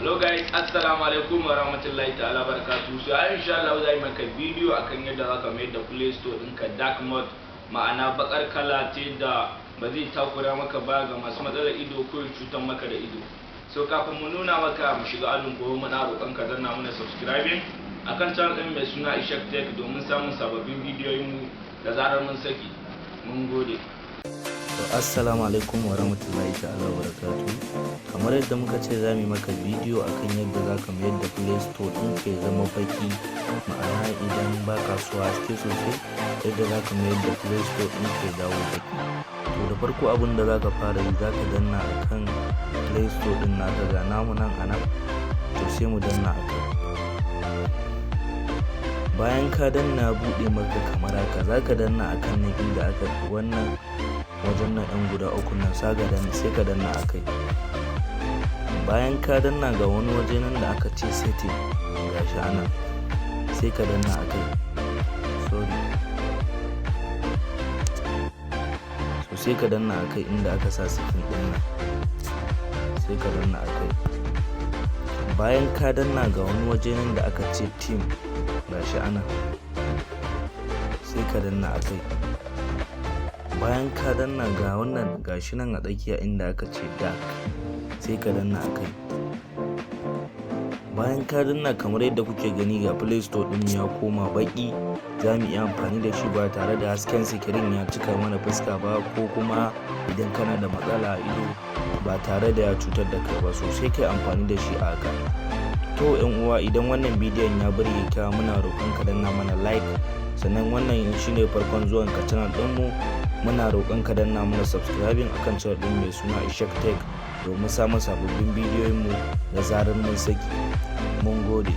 Hello guys, assalamu alaikum wa rahmatullahi ta'ala barakatuhu. So insha Allah zai maka video akan yadda zaka mai da Play Store ɗinka dark mode, ma'ana bakar kala ce da ba zai takura maka ba ga masu matsalar ido ko cutar maka da ido. So kafin mu nuna maka mu shiga alun gobe muna roƙon ka danna mana subscribing akan channel ɗin mai suna Ishak Tech domin samun sababbin bidiyoyin mu da zarar mun saki. Mun gode. Assalamu alaikum wa rahmatullahi ta'ala wa barakatuh. Kamar yadda muka ce za mu maka bidiyo akan yadda za ka mayar da Play Store ɗin ke zama baki, ma'ana idan ba ka so haske sosai yadda za ka mayar da Play Store ɗin ke dawo baki. To da farko abin da za ka fara yi za ka danna akan Play Store ɗin naka ga namu nan a nan, to sai mu danna akan. Bayan ka danna buɗe maka kamar haka, za ka danna akan nan inda aka wannan wajen nan yan guda uku nan sai ka danna akai. Bayan ka danna ga wani waje nan da aka ce setting gashi anan, sai ka danna akai. So sai ka danna akai inda aka sa setting din nan, sai ka danna akai. Bayan ka danna ga wani waje nan da aka ce theme gashi anan, sai ka danna akai. Bayan ka danna ga wannan gashi nan a tsakiya inda aka ce dark, sai ka danna akai. Bayan ka danna kamar yadda kuke gani ga Play Store din ya koma baki, za mu iya amfani da shi ba tare da hasken sikirin ya cika mana fuska ba, ko kuma idan kana da matsala a ido ba tare da ya cutar da kai ba, so sai kai amfani da shi a haka. To yan uwa, idan wannan bidiyon ya burge ka, muna roƙon ka danna mana like, sannan wannan shine farkon zuwan ka channel ɗinmu, muna roƙon ka danna mana subscribing akan channel ɗin mai suna Ishak Tech domin samun sababbin bidiyoyin mu da zarar mun saki. Mun gode.